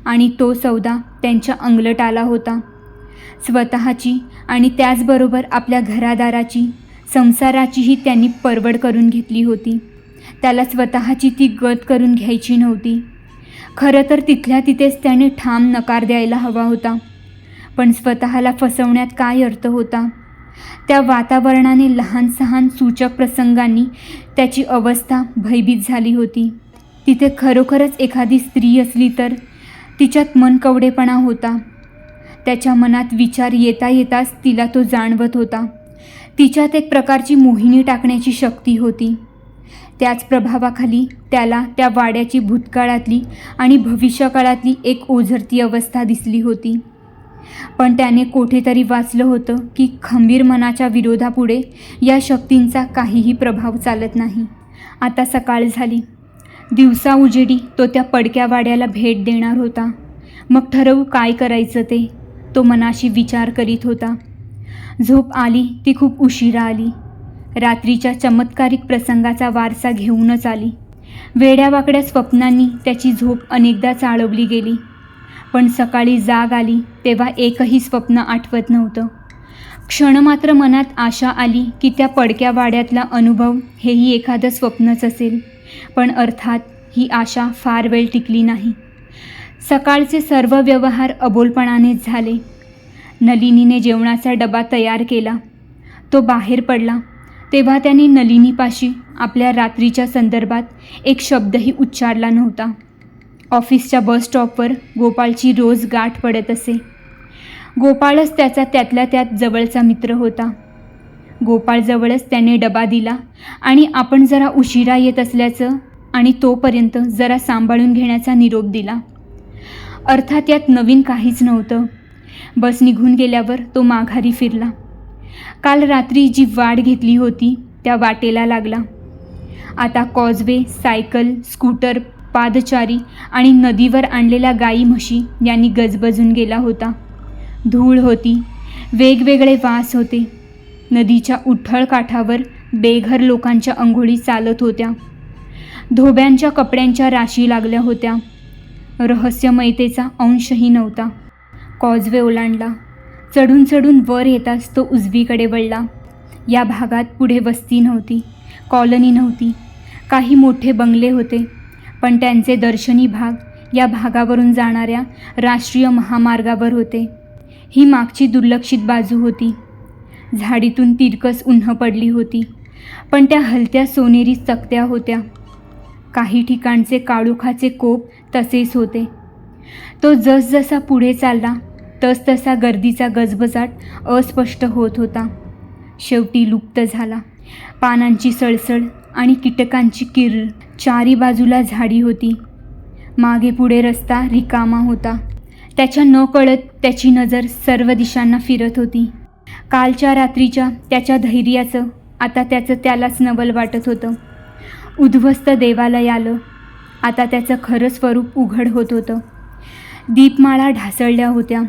आणि तो सौदा त्यांच्या अंगलट आला होता. स्वतःची आणि त्याचबरोबर आपल्या घरादाराची, संसाराचीही त्यांनी परवड करून घेतली होती. त्याला स्वतःची ती गत करून घ्यायची नव्हती. खरं तर तिथल्या तिथेच त्याने ठाम नकार द्यायला हवा होता. पण स्वतःला फसवण्यात काय अर्थ होता? त्या वातावरणाने लहान सहान सूचक प्रसंगांनी त्याची अवस्था भयभीत झाली होती. तिथे खरोखरच एखादी स्त्री असली तर तिच्यात मनकवडेपणा होता. त्याच्या मनात विचार येता येताच तिला तो जाणवत होता. तिच्यात एक प्रकारची मोहिनी टाकण्याची शक्ती होती. त्याच प्रभावाखाली त्याला त्या वाड्याची भूतकाळातली आणि भविष्यकाळातली एक ओझरती अवस्था दिसली होती. पण त्याने कुठेतरी वाचलं होतं की खंबीर मनाच्या विरोधापुढे या शक्तींचा काहीही प्रभाव चालत नाही. आता सकाळ झाली. दिवसा उजेडी तो त्या पडक्या वाड्याला भेट देणार होता. मग ठरवू काय करायचं ते तो मनाशी विचार करीत होता. झोप आली ती खूप उशिरा आली. रात्रीच्या चमत्कारिक प्रसंगाचा वारसा घेऊनच आली. वेड्यावाकड्या स्वप्नांनी त्याची झोप अनेकदा चाळवली गेली. पण सकाळी जाग आली तेव्हा एकही स्वप्न आठवत नव्हतं. क्षणमात्र मनात आशा आली की त्या पडक्या वाड्यातला अनुभव हेही एखादं स्वप्नच असेल. पण अर्थात ही आशा फार वेळ टिकली नाही. सकाळचे सर्व व्यवहार अबोलपणानेच झाले. नलिनीने जेवणाचा डबा तयार केला. तो बाहेर पडला तेव्हा त्याने नलिनीपाशी आपल्या रात्रीच्या संदर्भात एक शब्दही उच्चारला नव्हता. ऑफिसच्या बस स्टॉपवर गोपाळची रोज गाठ पडत असे. गोपाळच त्याचा त्यातल्या त्यात जवळचा मित्र होता. गोपाळजवळच त्याने डबा दिला आणि आपण जरा उशिरा येत असल्याचं आणि तोपर्यंत जरा सांभाळून घेण्याचा निरोप दिला. अर्थात यात नवीन काहीच नव्हतं. बस निघून गेल्यावर तो माघारी फिरला. काल रात्री जी वाट घेतली होती त्या वाटेला लागला. आता कॉजवे, सायकल, स्कूटर, पादचारी आणि नदीवर आणलेल्या गाई म्हशी यांनी गजबजून गेला होता. धूळ होती, वेगवेगळे वास होते. नदीच्या उथळ काठावर बेघर लोकांच्या अंघोळी चालत होत्या. धोब्यांच्या कपड्यांच्या राशी लागल्या होत्या. रहस्यमयतेचा अंशही नव्हता. कॉजवे ओलांडला. चढून चढून वर येताच तो उजवीकडे वळला. या भागात पुढे वस्ती नव्हती, कॉलनी नव्हती. काही मोठे बंगले होते, पण त्यांचे दर्शनी भाग या भागावरून जाणाऱ्या राष्ट्रीय महामार्गावर होते. ही मागची दुर्लक्षित बाजू होती. झाडीतून तिरकस उन्ह पडली होती, पण त्या हलत्या सोनेरी चकत्या होत्या. काही ठिकाणचे काळोखाचे कोप तसेच होते. तो जसजसा पुढे चालला तसतसा गर्दीचा गजबजाट अस्पष्ट होत होता. शेवटी लुप्त झाला. पानांची सळसळ आणि कीटकांची किर्र. चारी बाजूला झाडी होती. मागे पुढे रस्ता रिकामा होता. त्याच्या नकळत त्याची नजर सर्व दिशांना फिरत होती. कालच्या रात्रीच्या त्याच्या धैर्याचं आता त्याचं त्यालाच नवल वाटत होतं. उद्ध्वस्त देवालय आलं. आता त्याचं खरं स्वरूप उघड होत होतं. दीपमाळा ढासळल्या होत्या.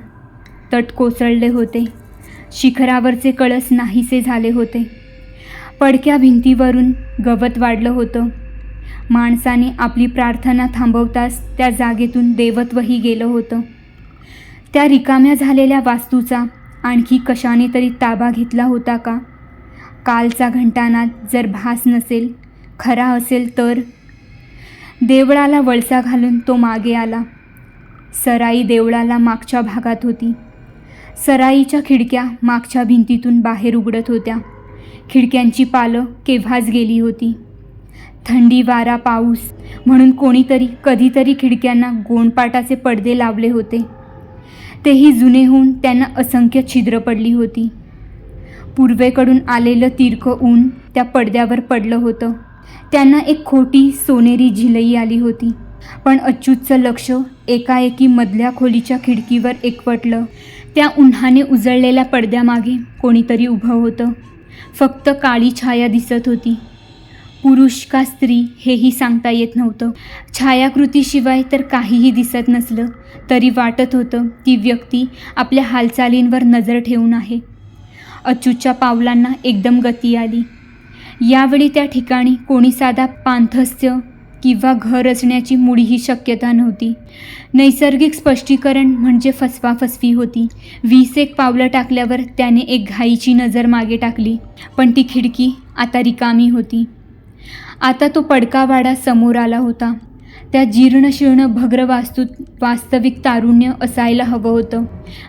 तट कोसळले होते. शिखरावरचे कळस नाहीसे झाले होते. पडक्या भिंतीवरून गवत वाढलं होतं. माणसाने आपली प्रार्थना थांबवताच त्या जागेतून देवत्वही गेलं होतं. त्या रिकाम्या झालेल्या वास्तूचा आणखी कशाने तरी ताबा घेतला होता का? कालचा घंटानाद जर भास नसेल, खरा असेल तर? देवळाला वळसा घालून तो मागे आला. सराई देवळाला मागच्या भागात होती. सराईच्या खिडक्या मागच्या भिंतीतून बाहेर उघडत होत्या. खिडक्यांची पालं केव्हाच गेली होती. थंडी, वारा, पाऊस म्हणून कोणीतरी कधीतरी खिडक्यांना गोणपाटाचे पडदे लावले होते. तेही जुने होऊन त्यांना असंख्य छिद्र पडली होती. पूर्वेकडून आलेलं तिरकं ऊन त्या पडद्यावर पडलं होतं. त्यांना एक खोटी सोनेरी झिलई आली होती. पण अच्युतचं लक्ष एकाएकी मधल्या खोलीच्या खिडकीवर एकवटलं. त्या उन्हाने उजळलेल्या पडद्यामागे कोणीतरी उभं होतं. फक्त काळी छाया दिसत होती. पुरुष का स्त्री हेही सांगता येत नव्हतं. छायाकृतीशिवाय तर काहीही दिसत नसलं तरी वाटत होतं ती व्यक्ती आपल्या हालचालींवर नजर ठेवून आहे. अच्युतच्या पावलांना एकदम गती आली. यावेळी त्या ठिकाणी कोणी साधा पांथस्य किंवा घर असण्याची मुळीही शक्यता नव्हती. नैसर्गिक स्पष्टीकरण म्हणजे फसवाफसवी होती. 20 पावलं टाकल्यावर त्याने एक घाईची नजर मागे टाकली, पण ती खिडकी आता रिकामी होती. आता तो पडका वाडा समोर आला होता. त्या जीर्णशीर्ण भग्र वास्तूत वास्तविक तारुण्य असायला हवं होतं.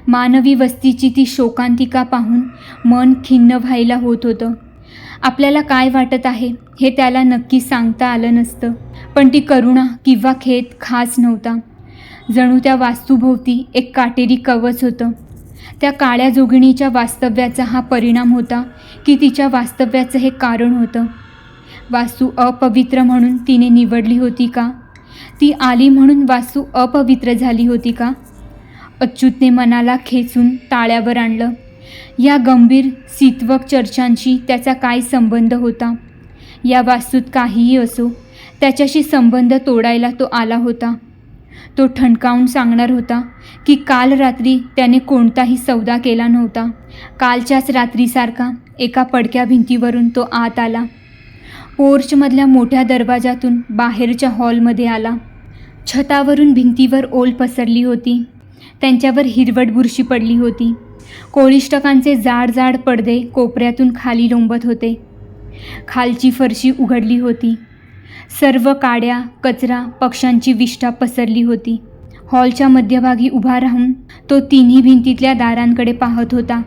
मानवी वस्तीची ती शोकांतिका पाहून मन खिन्न व्हायला होत होतं. आपल्याला काय वाटत आहे हे त्याला नक्की सांगता आलं नसतं, पण ती करुणा किंवा खेद खास नव्हता. जणू त्या वास्तूभोवती एक काटेरी कवच होतं. त्या काळ्या जोगिणीच्या वास्तव्याचा हा परिणाम होता की तिच्या वास्तव्याचं हे कारण होतं. वास्तू अपवित्र म्हणून तिने निवडली होती का? ती आली म्हणून वास्तू अपवित्र झाली होती का? अच्युतने मनाला खेचून ताळ्यावर आणलं. या गंभीर सित्वक चर्चांशी त्याचा काय संबंध होता? या वास्तूत काहीही असो, त्याच्याशी संबंध तोडायला तो आला होता. तो ठणकावून सांगणार होता की काल रात्री त्याने कोणताही सौदा केला नव्हता. कालच्याच रात्रीसारखा एका पडक्या भिंतीवरून तो आत आला. पोर्चमधल्या मोठ्या दरवाजातून बाहेरच्या हॉलमध्ये आला. छतावरून भिंतीवर ओल पसरली होती. त्यांच्यावर हिरवट बुरशी पडली होती. कोळिष्टकांचे जाड जाड पडदे कोपऱ्यातून खाली लोंबत होते. खालची फरशी उघडली होती. सर्व काड्या, कचरा, पक्ष्यांची विष्ठा पसरली होती. हॉलच्या मध्यभागी उभा राहून तो तिन्ही भिंतीतल्या दारांकडे पाहत होता.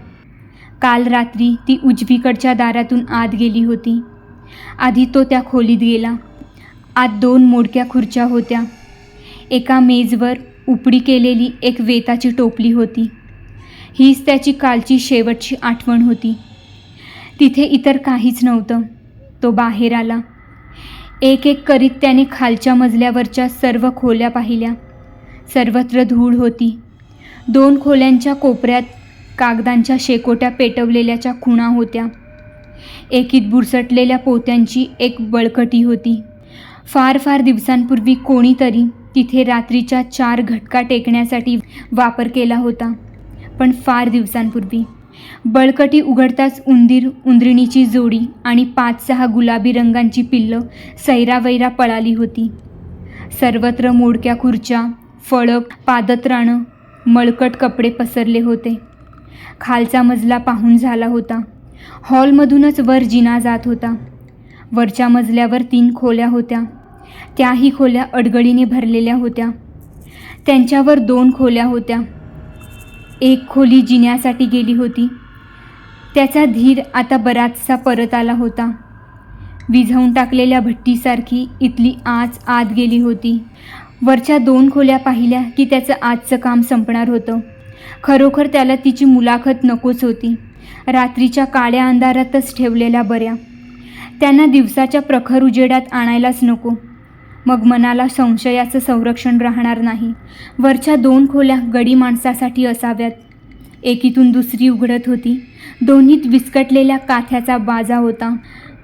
काल रात्री ती उजवीकडच्या दारातून आत गेली होती. आधी तो त्या खोलीत गेला. आत 2 मोडक्या खुर्च्या होत्या. एका मेजवर उपडी केलेली एक वेताची टोपली होती. हीच त्याची कालची शेवटची आठवण होती. तिथे इतर काहीच नव्हतं. तो बाहेर आला. एक एक करीत त्याने खालच्या मजल्यावरच्या सर्व खोल्या पाहिल्या. सर्वत्र धूळ होती. 2 खोल्यांच्या कोपऱ्यात कागदांच्या शेकोट्या पेटवलेल्याच्या खुणा होत्या. एकीत बुरसटलेल्या पोत्यांची एक बळकटी होती. फार फार दिवसांपूर्वी कोणीतरी तिथे रात्रीच्या 4 घटका टेकण्यासाठी वापर केला होता. पण फार दिवसांपूर्वी. बळकटी उघडताच उंदीर, उंदरिणीची जोडी आणि 5-6 गुलाबी रंगांची पिल्लं सैरावैरा पळाली होती. सर्वत्र मोडक्या खुर्च्या, फळक, पादत्राणं, मळकट कपडे पसरले होते. खालचा मजला पाहून झाला होता. हॉलमधूनच वर जिना जात होता. वरच्या मजल्यावर 3 खोल्या होत्या. त्याही खोल्या अडगळीने भरलेल्या होत्या. त्यांच्यावर 2 खोल्या होत्या. एक खोली जिन्यासाठी गेली होती. त्याचा धीर आता बराचसा परत आला होता. विझवून टाकलेल्या भट्टीसारखी इथली आच आत गेली होती. वरच्या 2 खोल्या पाहिल्या की त्याचं आजचं काम संपणार होतं. खरोखर त्याला तिची मुलाखत नकोच होती. रात्रीच्या काळ्या अंधारातच ठेवलेल्या बऱ्या. त्यांना दिवसाच्या प्रखर उजेडात आणायलाच नको. मग मनाला संशयाचं संरक्षण राहणार नाही. वरच्या 2 खोल्या गडी माणसासाठी असाव्यात. एकीतून दुसरी उघडत होती. दोन्हीत विस्कटलेल्या काथ्याचा बाजा होता.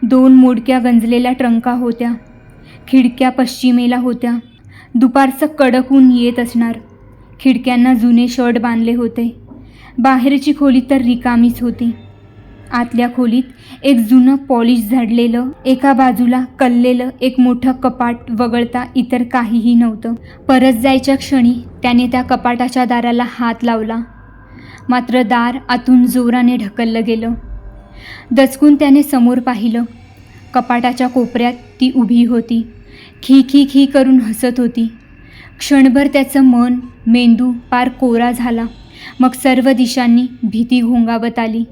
2 मोडक्या गंजलेल्या ट्रंका होत्या. खिडक्या पश्चिमेला होत्या. दुपारचं कडक ऊन येत असणार. खिडक्यांना जुने शर्ट बांधले होते. बाहेरची खोली तर रिकामीच होती. आतल्या खोलीत एक जुनं पॉलिश झाडलेलं, एका बाजूला कललेलं एक मोठं कपाट वगळता इतर काहीही नव्हतं. परत जायच्या क्षणी त्याने त्या कपाटाच्या दाराला हात लावला. मात्र दार आतून जोराने ढकललं गेलं. दचकून त्याने समोर पाहिलं. कपाटाच्या कोपऱ्यात ती उभी होती. खी खी खी करून हसत होती. क्षणभर त्याचं मन, मेंदू पार कोरा झाला. मग सर्व दिशांनी भीती घोंगावत आली.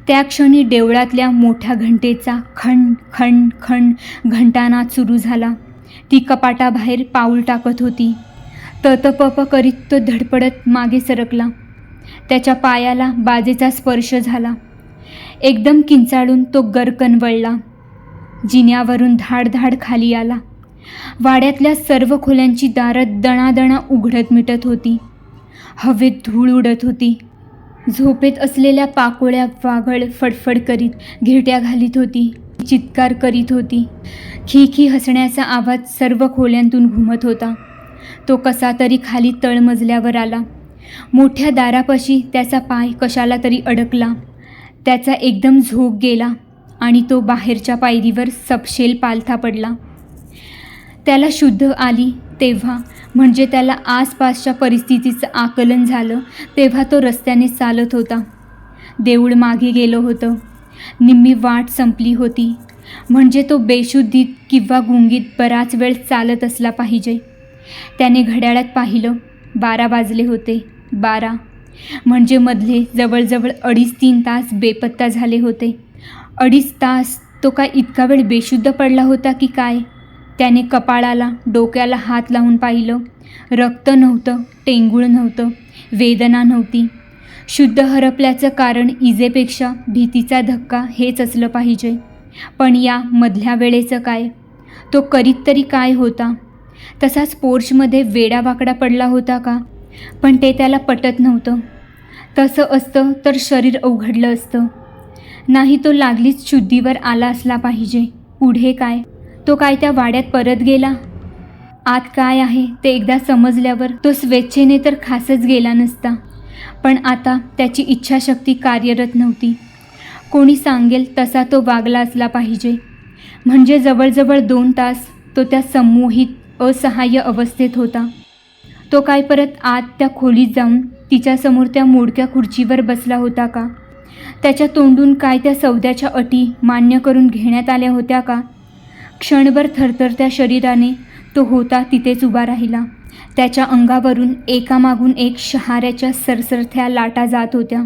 त्या क्षणी देवळातल्या मोठ्या घंटेचा खण खण खण घंटानाद सुरू झाला. ती कपाटाबाहेर पाऊल टाकत होती. ततपप करीत तो धडपडत मागे सरकला. त्याच्या पायाला बाजेचा स्पर्श झाला. एकदम किंचाळून तो गरकन वळला. जिन्यावरून धाडधाड खाली आला. वाड्यातल्या सर्व खोल्यांची दारं दणादणा उघडत मिटत होती. हवेत धूळ उडत होती. झोपेत असलेल्या पाकोळ्या वाघळ फडफड करीत घिरट्या घालीत होती. चित्कार करीत होती. खी खी हसण्याचा आवाज सर्व खोल्यांतून घुमत होता. तो कसा तरी खाली तळमजल्यावर आला. मोठ्या दारापाशी त्याचा पाय कशाला तरी अडकला. त्याचा एकदम झोक गेला आणि तो बाहेरच्या पायरीवर सपशेल पालथा पडला. त्याला शुद्ध आली तेव्हा, म्हणजे त्याला आसपासच्या परिस्थितीचं आकलन झालं तेव्हा तो रस्त्याने चालत होता. देऊळ मागे गेलं होतं. निम्मी वाट संपली होती. म्हणजे तो बेशुद्धीत किंवा गुंगीत बराच वेळ चालत असला पाहिजे. त्याने घड्याळात पाहिलं. 12 वाजले होते. 12 म्हणजे मधले जवळजवळ 2.5-3 तास बेपत्ता झाले होते. 2.5 तास तो काय इतका वेळ बेशुद्ध पडला होता की काय? त्याने कपाळाला, डोक्याला हात लावून पाहिलं. रक्त नव्हतं, टेंगूळ नव्हतं, वेदना नव्हती. शुद्ध हरपल्याचं कारण इजेपेक्षा भीतीचा धक्का हेच असलं पाहिजे. पण या मधल्या वेळेचं काय? तो करीत तरी काय होता? तसाच पोर्चमध्ये वेडावाकडा पडला होता का? पण ते त्याला पटत नव्हतं. तसं असतं तर शरीर अवघडलं असतं. नाही, तो लागलीच शुद्धीवर आला असला पाहिजे. पुढे काय? तो काय त्या वाड्यात परत गेला? आत काय आहे ते एकदा समजल्यावर तो स्वेच्छेने तर खासच गेला नसता. पण आता त्याची इच्छाशक्ती कार्यरत नव्हती. कोणी सांगेल तसा तो वागला असला पाहिजे. म्हणजे जवळजवळ 2 तास तो त्या संमोहित असहाय्य अवस्थेत होता. तो काय परत आत त्या खोलीत जाऊन तिच्यासमोर त्या मोडक्या खुर्चीवर बसला होता का? त्याच्या तोंडून काय त्या सौद्याच्या अटी मान्य करून घेण्यात आल्या होत्या का? क्षणभर थरथरत्या शरीराने तो होता तिथेच उभा राहिला. त्याच्या अंगावरून एकामागून एक शहाऱ्याच्या सरसरत्या लाटा जात होत्या.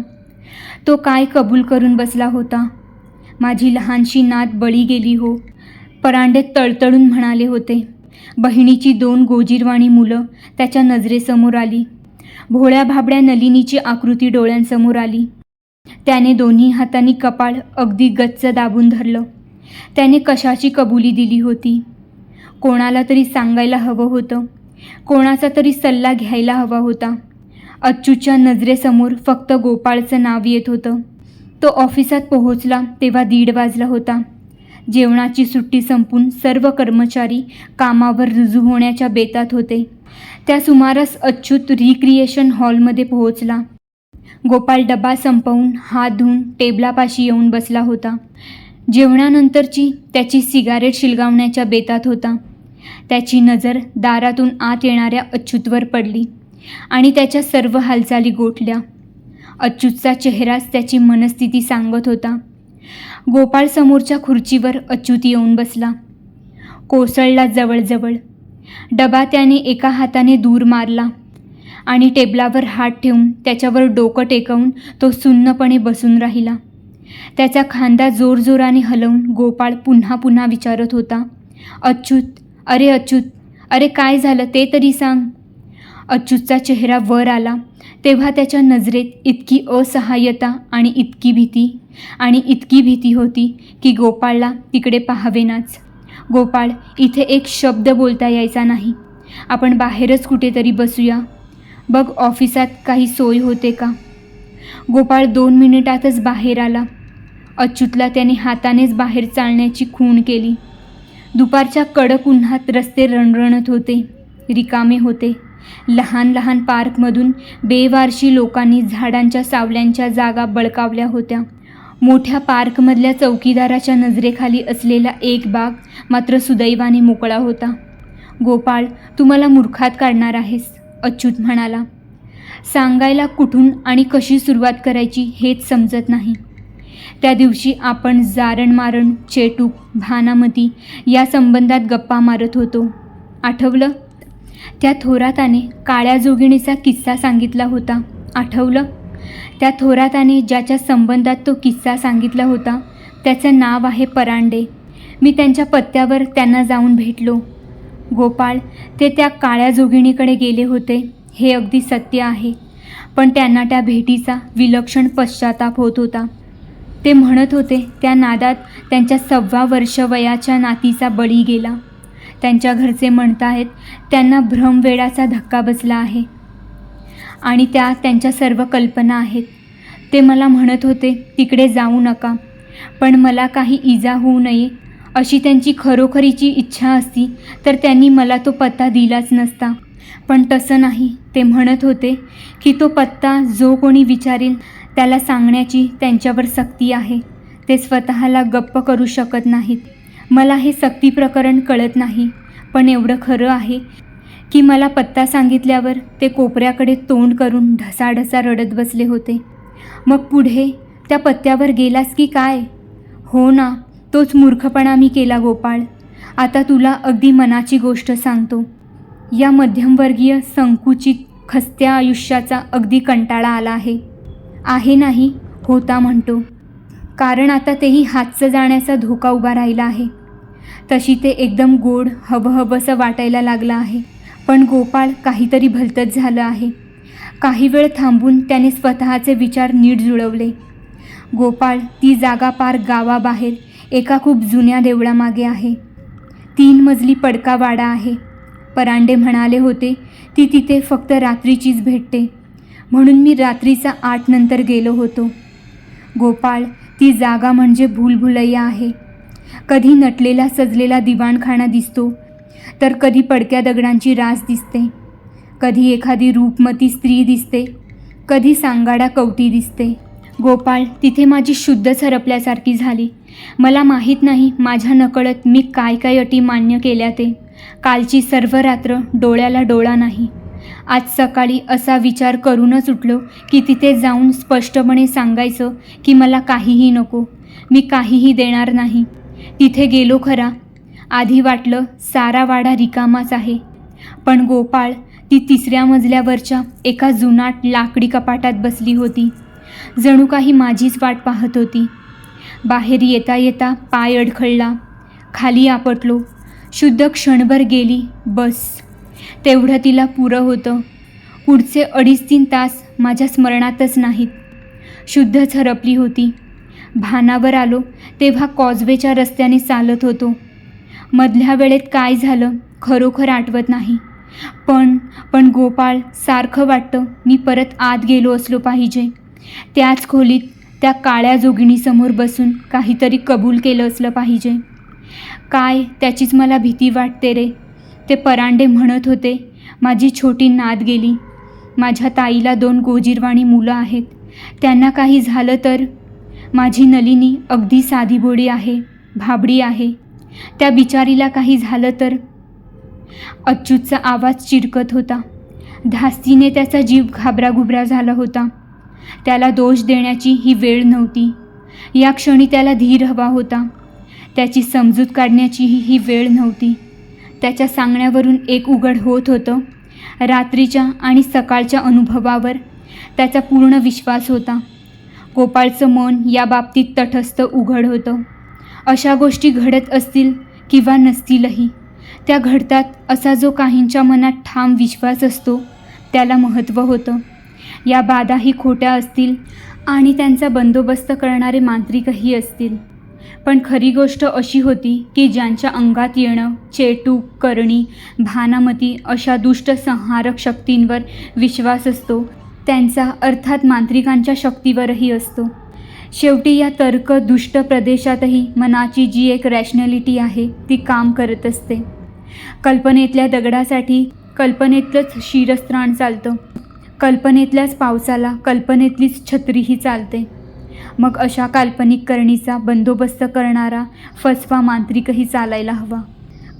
तो काय कबूल करून बसला होता? माझी लहानशी नात बळी गेली हो, परांडे तळतळून म्हणाले होते. बहिणीची 2 गोजीरवाणी मुलं त्याच्या नजरेसमोर आली. भोळ्या भाबड्या नलिनीची आकृती डोळ्यांसमोर आली. त्याने दोन्ही हातांनी कपाळ अगदी गच्च दाबून धरलं. त्याने कशाची कबुली दिली होती? कोणाला तरी सांगायला हवं होतं. कोणाचा तरी सल्ला घ्यायला हवा होता. अच्यूतच्या नजरेसमोर फक्त गोपाळचं नाव येत होतं. तो ऑफिसात पोहोचला तेव्हा 1:30 वाजला होता. जेवणाची सुट्टी संपून सर्व कर्मचारी कामावर रुजू होण्याच्या बेतात होते. त्या सुमारास अच्यूत रिक्रिएशन हॉलमध्ये पोहोचला. गोपाळ डबा संपवून हात धुवून टेबलापाशी येऊन बसला होता. जेवणानंतरची त्याची सिगारेट शिलगावण्याच्या बेतात होता. त्याची नजर दारातून आत येणाऱ्या अच्यूतवर पडली आणि त्याच्या सर्व हालचाली गोठल्या. अच्यूतचा चेहराच त्याची मनस्थिती सांगत होता. गोपाळ समोरच्या खुर्चीवर अच्यूत येऊन बसला. कोसळला जवळजवळ. डबा त्याने एका हाताने दूर मारला आणि टेबलावर हात ठेवून त्याच्यावर डोकं टेकवून तो सुन्नपणे बसून राहिला. त्याचा खांदा जोरजोराने हलवून गोपाळ पुन्हा पुन्हा विचारत होता, अच्यूत, अरे अच्यूत, अरे काय झालं ते तरी सांग. अच्यूतचा चेहरा वर आला तेव्हा त्याच्या नजरेत इतकी असहाय्यता आणि इतकी भीती होती की गोपाळला तिकडे पाहावेनाच. गोपाळ, इथे एक शब्द बोलता यायचा नाही. आपण बाहेरच कुठेतरी बसूया. बघ ऑफिसात काही सोय होते का? गोपाळ 2 मिनिटातच बाहेर आला. अच्यूतला त्याने हातानेच बाहेर चालण्याची खूण केली. दुपारच्या कडक उन्हात रस्ते रणरणत होते, रिकामे होते. लहान लहान पार्कमधून बेवारशी लोकांनी झाडांच्या सावल्यांच्या जागा बळकावल्या होत्या. मोठ्या पार्कमधल्या चौकीदाराच्या नजरेखाली असलेला एक बाग मात्र सुदैवाने मोकळा होता. गोपाळ, तू मला मूर्खात काढणार आहेस, अच्यूत म्हणाला. सांगायला कुठून आणि कशी सुरुवात करायची हेच समजत नाही. त्या दिवशी आपण जारणमारण, चेटूक, भानामती या संबंधात गप्पा मारत होतो, आठवलं? त्या थोराताने काळ्या जोगिणीचा किस्सा सांगितला होता, आठवलं? त्या थोराताने ज्याच्या संबंधात तो किस्सा सांगितला होता त्याचं नाव आहे परांडे. मी त्यांच्या पत्त्यावर त्यांना जाऊन भेटलो. गोपाळ, ते त्या काळ्या जोगिणीकडे गेले होते हे अगदी सत्य आहे. पण त्यांना त्या भेटीचा विलक्षण पश्चाताप होत होता. ते म्हणत होते त्या नादात त्यांच्या 6 वर्ष वयाच्या नातीचा बळी गेला. त्यांच्या घरचे म्हणताहेत त्यांना भ्रमवेडाचा धक्का बसला आहे आणि त्या त्यांच्या सर्व कल्पना आहेत. ते मला म्हणत होते तिकडे जाऊ नका, पण मला काही इजा होऊ नये अशी त्यांची खरोखरीची इच्छा असती तर त्यांनी मला तो पत्ता दिलाच नसता. पण तसं नाही. ते म्हणत होते की तो पत्ता जो कोणी विचारेल त्याला सांगण्याची त्यांच्यावर सक्ती आहे. ते स्वतःला गप्प करू शकत नाहीत. मला हे सक्ती प्रकरण कळत नाही. पण एवढं खरं आहे की मला पत्ता सांगितल्यावर ते कोपऱ्याकडे तोंड करून ढसाढसा रडत बसले होते. मग पुढे त्या पत्त्यावर गेलास की काय? हो ना, तोच मूर्खपणा मी केला गोपाळ. आता तुला अगदी मनाची गोष्ट सांगतो. या मध्यमवर्गीय संकुचित खस्त्या आयुष्याचा अगदी कंटाळा आला आहे नाही होता म्हणतो. कारण आता तेही हातचं जाण्याचा धोका उभा राहिला आहे. तशी ते एकदम गोड हवंहवंसं वाटायला लागलं आहे. पण गोपाळ, काहीतरी भलतंच झालं आहे. काही वेळ थांबून त्याने स्वतःचे विचार नीट जुळवले. गोपाळ, ती जागा पार गावाबाहेर एका खूप जुन्या देवळामागे आहे. 3 मजली पडका वाडा आहे. परांडे म्हणाले होते ती तिथे फक्त रात्रीचीच भेटते, म्हणून मी रात्रीचा 8 नंतर गेलो होतो. गोपाळ, ती जागा म्हणजे भूलभुलैया आहे. कधी नटलेला सजलेला दिवाणखाना दिसतो, तर कधी पडक्या दगडांची रास दिसते, कधी एखादी रूपमती स्त्री दिसते, कधी सांगाडा कवटी दिसते. गोपाळ, तिथे माझी शुद्धच हरपल्यासारखी झाली. मला माहीत नाही माझ्या नकळत मी काय काय अटी मान्य केल्या ते. कालची सर्व रात्र डोळ्याला डोळा नाही. आज सकाळी असा विचार करूनच उठलो की तिथे जाऊन स्पष्टपणे सांगायचं की मला काहीही नको, मी काहीही देणार नाही. तिथे गेलो खरा. आधी वाटलं सारा वाडा रिकामाच आहे. पण गोपाळ, ती 3ऱ्या मजल्यावरच्या एका जुनाट लाकडी कपाटात बसली होती. जणू काही माझीच वाट पाहत होती. बाहेर येता येता पाय अडखळला. खाली आपटलो. शुद्ध क्षणभर गेली. बस, तेवढं तिला पुरं होतं. पुढचे 2.5-3 तास माझ्या स्मरणातच नाहीत. शुद्धच हरपली होती. भानावर आलो तेव्हा कॉजवेच्या रस्त्याने चालत होतो. मधल्या वेळेत काय झालं खरोखर आठवत नाही. पण गोपाळ, सारखं वाटतं मी परत आत गेलो असलो पाहिजे. त्याच खोलीत त्या काळ्या जोगिणीसमोर बसून काहीतरी कबूल केलं असलं पाहिजे. काय त्याचीच मला भीती वाटते रे. ते परांडे म्हणत होते माझी छोटी नात गेली. माझ्या ताईला 2 गोजीरवाणी मुलं आहेत. त्यांना काही झालं तर. माझी नलिनी अगदी साधीभोळी आहे, भाबडी आहे. त्या बिचारीला काही झालं तर. अच्युतचा आवाज चिरकत होता. धास्तीने त्याचा जीव घाबराघुबरा झाला होता. त्याला दोष देण्याची ही वेळ नव्हती. या क्षणी त्याला धीर हवा होता. त्याची समजूत काढण्याचीही ही वेळ नव्हती. त्याच्या सांगण्यावरून एक उघड होत होतं. रात्रीच्या आणि सकाळच्या अनुभवावर त्याचा पूर्ण विश्वास होता. गोपाळचं मन या बाबतीत तटस्थ उघड होतं. अशा गोष्टी घडत असतील किंवा नसतीलही, त्या घडतात असा जो काहींच्या मनात ठाम विश्वास असतो त्याला महत्त्व होतं. या बाधाही खोट्या असतील आणि त्यांचा बंदोबस्त करणारे मांत्रिकही असतील. पण खरी गोष्ट अशी होती की ज्यांच्या अंगात येणं चेटूक, करणी, भानामती अशा दुष्ट संहारक शक्तींवर विश्वास असतो, त्यांचा अर्थात मांत्रिकांच्या शक्तीवरही असतो. शेवटी या तर्क दुष्ट प्रदेशातही मनाची जी एक रॅशनॅलिटी आहे ती काम करत असते. कल्पनेतल्या दगडासाठी कल्पनेतलंच शिरस्त्राण चालतं. कल्पनेतल्याच पावसाला कल्पनेतलीच छत्रीही चालते. मग अशा काल्पनिक करणीचा बंदोबस्त करणारा फसवा मांत्रिकही चालायला हवा.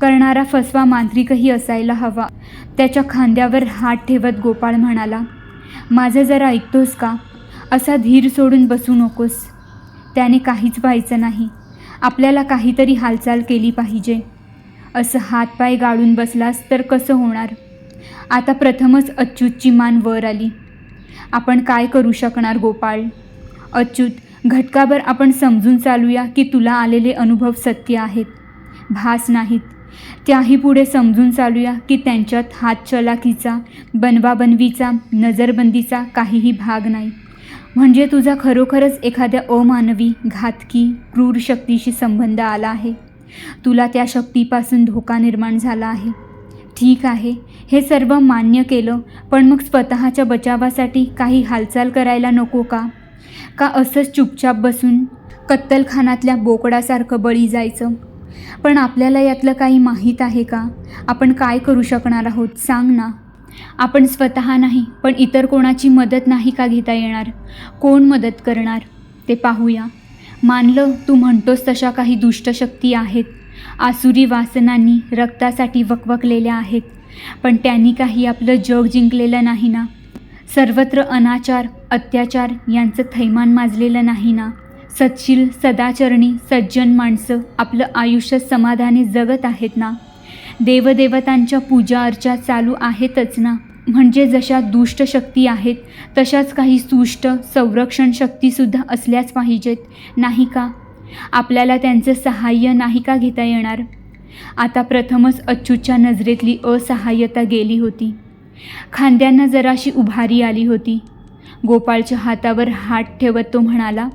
करणारा फसवा मांत्रिकही असायला हवा. त्याच्या खांद्यावर हात ठेवत गोपाळ म्हणाला, माझं जरा ऐकतोस का? असा धीर सोडून बसू नकोस. त्याने काहीच व्हायचं नाही. आपल्याला काहीतरी हालचाल केली पाहिजे. असं हातपाय गाळून बसलास तर कसं होणार? आता प्रथमच अच्युतची मान वर आली. आपण काय करू शकणार गोपाळ? अच्युत, घटकाभर आपण समजून चालूया की तुला आलेले अनुभव सत्य आहेत, भास नाहीत. त्याही पुढे समजून चालूया की त्यांच्यात हातचलाखीचा, बनवाबनवीचा, नजरबंदीचा काहीही भाग नाही. म्हणजे तुझा खरोखरच एखाद्या अमानवी, घातकी, क्रूर शक्तीशी संबंध आला आहे. तुला त्या शक्तीपासून धोका निर्माण झाला आहे. ठीक आहे, हे सर्व मान्य केलं, पण मग स्वतःच्या बचावासाठी काही हालचाल करायला नको का? का असंच चुपचाप बसून कत्तलखानातल्या बोकडासारखं बळी जायचं? पण आपल्याला यातलं काही माहीत आहे का? आपण काय करू शकणार आहोत सांग ना. आपण स्वतः नाही पण इतर कोणाची मदत नाही का घेता येणार? कोण मदत करणार ते पाहूया. मानलं तू म्हणतोस तशा काही दुष्ट शक्ती आहेत, आसुरी वासनांनी रक्तासाठी वकवकलेल्या आहेत, पण त्यांनी काही आपलं जग जिंकलेलं नाही ना. सर्वत्र अनाचार अत्याचार यांचं थैमान माजलेलं नाही ना. सत्शील सदाचरणी सज्जन माणसं आपलं आयुष्य समाधानी जगत आहेत ना. देवदेवतांच्या पूजा अर्चा चालू आहेतच ना. म्हणजे जशा दुष्ट शक्ती आहेत तशाच काही सुष्ट संरक्षण शक्तीसुद्धा असल्याच पाहिजेत, नाही का? आपल्याला त्यांचं सहाय्य नाही का घेता येणार? आता प्रथमच अच्युतच्या नजरेतली असहाय्यता गेली होती. खांद्यांना जराशी उभारी आली होती. गोपाळच्या हातावर हात ठेवत तो म्हणाला,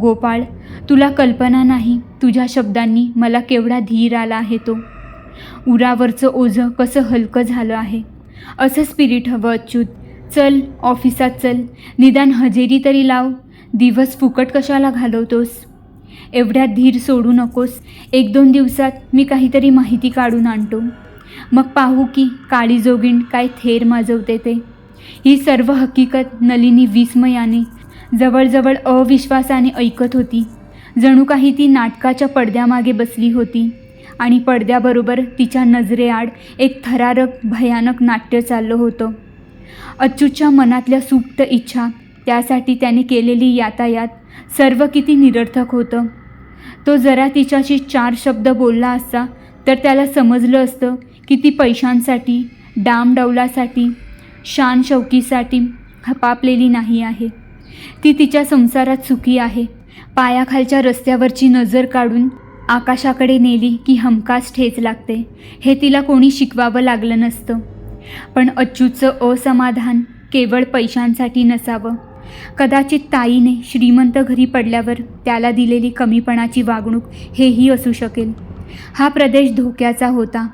गोपाळ, तुला कल्पना नाही तुझ्या शब्दांनी मला केवढा धीर आला आहे. तो उरावरचं ओझं कसं हलकं झालं आहे. असं स्पिरिट हवं अच्युत. चल ऑफिसात चल, निदान हजेरी तरी लाव. दिवस फुकट कशाला घालवतोस? एवढ्यात धीर सोडू नकोस. 1-2 दिवसात मी काहीतरी माहिती काढून आणतो. मग पाहू की काळी जोगीण काय थेर माजवते ते. ही सर्व हकीकत नलिनी विस्मयाने, जवळजवळ अविश्वासाने ऐकत होती. जणू काही ती नाटकाच्या पडद्यामागे बसली होती आणि पडद्याबरोबर तिच्या नजरेआड एक थरारक भयानक नाट्य चाललं होतं. अच्युतच्या मनातल्या सुप्त इच्छा, त्यासाठी त्याने केलेली यातायात सर्व किती निरर्थक होतं. तो जरा तिच्याशी 4 शब्द बोलला असता तर त्याला समजलं असतं की ती पैशांसाठी, डामडौलासाठी, शान शौकीसाठी हपापलेली नाही आहे. ती तिच्या संसारात सुखी आहे. पायाखालच्या रस्त्यावरची नजर काढून आकाशाकडे नेली की हमखास ठेच लागते, हे तिला कोणी शिकवावं लागलं नसतं. पण अच्युतचं असमाधान केवळ पैशांसाठी नसावं. कदाचित ताईने श्रीमंत घरी पडल्यावर त्याला दिलेली कमीपणाची वागणूक हेही असू शकेल. हा प्रदेश धोक्याचा होता.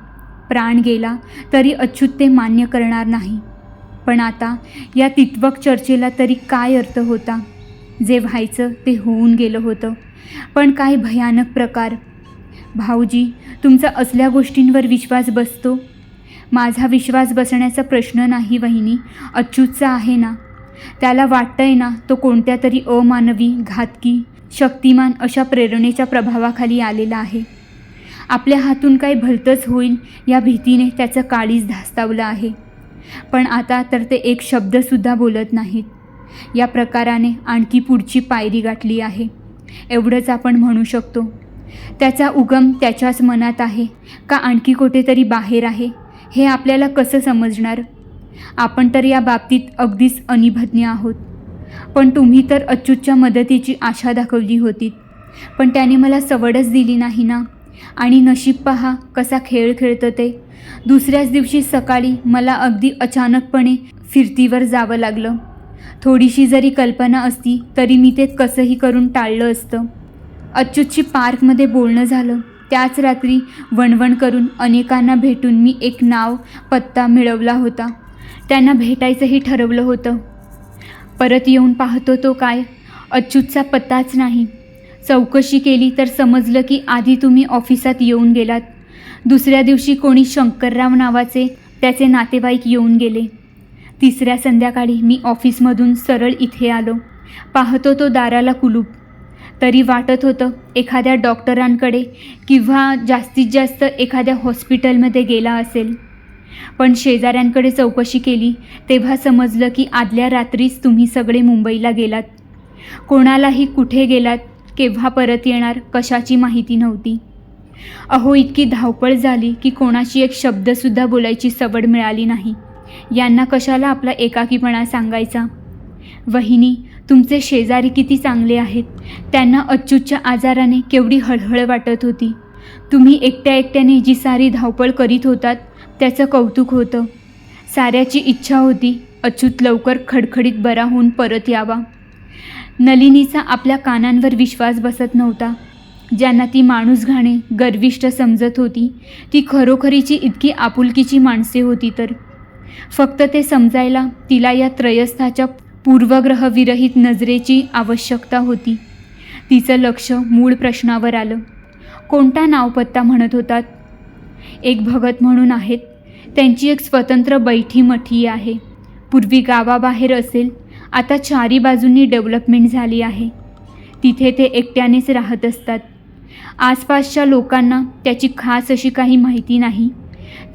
प्राण गेला तरी अच्युत ते मान्य करणार नाही. पण आता या तित्वक चर्चेला तरी काय अर्थ होता? जे व्हायचं ते होऊन गेलं होतं. पण काय भयानक प्रकार! भाऊजी, तुमचा असल्या गोष्टींवर विश्वास बसतो? माझा विश्वास बसण्याचा प्रश्न नाही वहिनी, अच्युतचा आहे ना. त्याला वाटतंय ना तो कोणत्या तरी अमानवी, घातकी, शक्तिमान अशा प्रेरणेच्या प्रभावाखाली आलेला आहे. आपल्या हातून काही भलतंच होईल या भीतीने त्याचं काळीज धास्तावलं आहे. पण आता तर ते एक शब्दसुद्धा बोलत नाहीत. या प्रकाराने आणखी पुढची पायरी गाठली आहे, एवढंच आपण म्हणू शकतो. त्याचा उगम त्याच्याच मनात आहे का आणखी कुठेतरी बाहेर आहे, हे आपल्याला कसं समजणार? आपण तर या बाबतीत अगदीच अनिभज्ञ आहोत. पण तुम्ही तर अच्युतच्या मदतीची आशा दाखवली होती, पण त्याने मला सवडच दिली नाही ना. आणि नशीब पहा कसा खेळ खेळतं ते. दुसऱ्याच दिवशी सकाळी मला अगदी अचानकपणे फिरतीवर जावं लागलं. थोडीशी जरी कल्पना असती तरी मी ते कसंही करून टाळलं असतं. अच्युतची पार्कमध्ये बोलणं झालं. त्याच रात्री वणवण करून अनेकांना भेटून मी एक नाव पत्ता मिळवला होता. त्यांना भेटायचंही ठरवलं होतं. परत येऊन पाहतो तो काय, अच्युतचा पत्ताच नाही. चौकशी केली तर समजलं की आधी तुम्ही ऑफिसात येऊन गेलात. दुसऱ्या दिवशी कोणी शंकरराव नावाचे त्याचे नातेवाईक येऊन गेले. तिसऱ्या संध्याकाळी मी ऑफिसमधून सरळ इथे आलो. पाहतो तो दाराला कुलूप. तरी वाटत होतं एखाद्या डॉक्टरांकडे किंवा जास्तीत जास्त एखाद्या हॉस्पिटलमध्ये गेला असेल. पण शेजाऱ्यांकडे चौकशी केली तेव्हा समजलं की आदल्या रात्रीच तुम्ही सगळे मुंबईला गेलात. कोणालाही कुठे गेलात, केव्हा परत येणार कशाची माहिती नव्हती. अहो, इतकी धावपळ झाली की कोणाशी एक शब्दसुद्धा बोलायची सवड मिळाली नाही. यांना कशाला आपला एकाकीपणा सांगायचा? वहिनी, तुमचे शेजारी किती चांगले आहेत. त्यांना अच्युतच्या आजाराने केवढी हळहळ वाटत होती. तुम्ही एकट्या एकट्याने जी सारी धावपळ करीत होतात त्याचं कौतुक होतं. साऱ्याची इच्छा होती अच्युत लवकर खडखडीत बरा होऊन परत यावा. नलिनीचा आपल्या कानांवर विश्वास बसत नव्हता. ज्यांना ती माणूसघाणे गर्विष्ठ समजत होती ती खरोखरीची इतकी आपुलकीची माणसे होती तर. फक्त ते समजायला तिला या त्रयस्थाच्या पूर्वग्रहविरहित नजरेची आवश्यकता होती. तिचं लक्ष मूळ प्रश्नावर आलं. कोणता नावपत्ता म्हणत होतात? एक भगत म्हणून आहेत. त्यांची एक स्वतंत्र बैठी मठी आहे. पूर्वी गावाबाहेर असेल, आता चारी बाजूंनी डेव्हलपमेंट झाली आहे. तिथे ते एकट्यानेच राहत असतात. आसपासच्या लोकांना त्याची खास अशी काही माहिती नाही.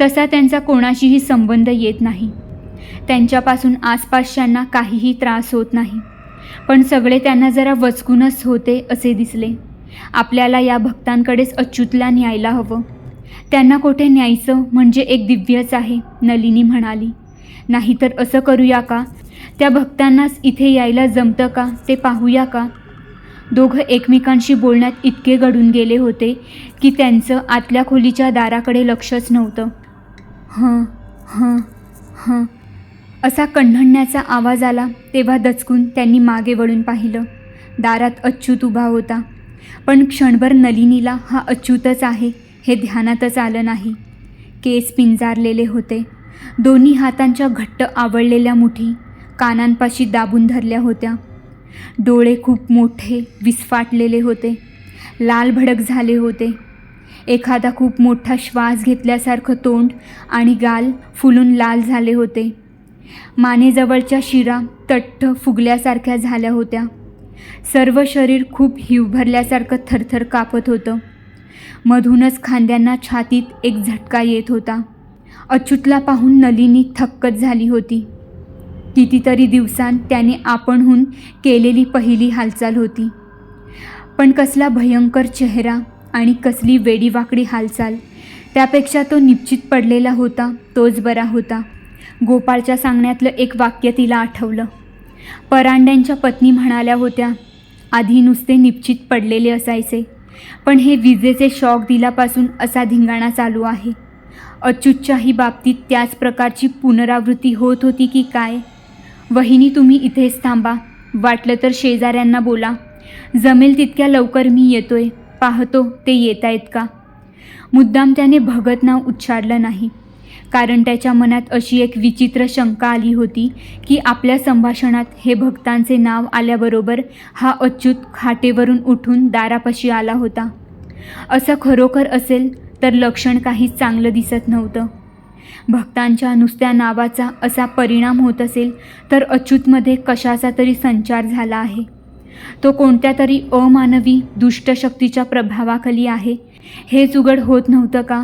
तसा त्यांचा कोणाशीही संबंध येत नाही. त्यांच्यापासून आसपासच्यांना काहीही त्रास होत नाही. पण सगळे त्यांना जरा वचकूनच होते असे दिसले. आपल्याला या भक्तांकडेच अच्युतला न्यायला हवं. त्यांना कोठे न्यायचं म्हणजे एक दिव्यच आहे, नलिनी म्हणाली. नाहीतर असं करूया का, त्या भक्तांनाच इथे यायला जमतं का ते पाहूया का? दोघं एकमेकांशी बोलण्यात इतके गढून गेले होते की त्यांचं आतल्या खोलीच्या दाराकडे लक्षच नव्हतं. हं हं हं असा कण्हण्याचा आवाज आला तेव्हा दचकून त्यांनी मागे वळून पाहिलं. दारात अच्युत उभा होता. पण क्षणभर नलिनीला हा अच्युतच आहे हे ध्यानातच आलं नाही. केस पिंजारलेले होते. दोन्ही हातांच्या घट्ट आवळलेल्या मुठी कानांपाशी दाबून धरल्या होत्या. डोळे खूप मोठे विस्फाटलेले होते. लाल भडक झाले होते. एखादा खूप मोठा श्वास घेतल्यासारखं तोंड आणि गाल फुलून लाल झाले होते. मानेजवळच्या शिरा तट्ट फुगल्यासारख्या झाल्या होत्या. सर्व शरीर खूप हिव भरल्यासारखं थरथर कापत होतं. मधूनच खांद्यांना छातीत एक झटका येत होता. अच्युतला पाहून नलिनी थक्कच झाली होती. कितीतरी दिवसांत त्याने आपणहून केलेली पहिली हालचाल होती. पण कसला भयंकर चेहरा आणि कसली वेडीवाकडी हालचाल. त्यापेक्षा तो निश्चित पडलेला होता तोच बरा होता. गोपाळच्या सांगण्यातलं एक वाक्य तिला आठवलं. परांड्यांच्या पत्नी म्हणाल्या होत्या, आधी नुसते निश्चित पडलेले असायचे, पण हे विजेचे शॉक दिल्यापासून असा धिंगाणा चालू आहे. अच्युतच्याही बाबतीत त्याच प्रकारची पुनरावृत्ती होत होती की काय? वहिनी, तुम्ही इथेच थांबा. वाटलं तर शेजाऱ्यांना बोला. जमेल तितक्या लवकर मी येतोय. पाहतो ते येत आहेत का. मुद्दाम त्याने भगत नाव उच्चारलं नाही, कारण त्याच्या मनात अशी एक विचित्र शंका आली होती की आपल्या संभाषणात हे भक्तांचे नाव आल्याबरोबर हा अच्युत खाटेवरून उठून दारापाशी आला होता. असं खरोखर असेल तर लक्षण काहीच चांगलं दिसत नव्हतं. भक्तांच्या नुसत्या नावाचा असा परिणाम होत असेल तर अच्युतमध्ये कशाचा तरी संचार झाला आहे. तो कोणत्या तरी अमानवी दुष्ट शक्तीच्या प्रभावाखाली आहे हेच उघड होत नव्हतं का?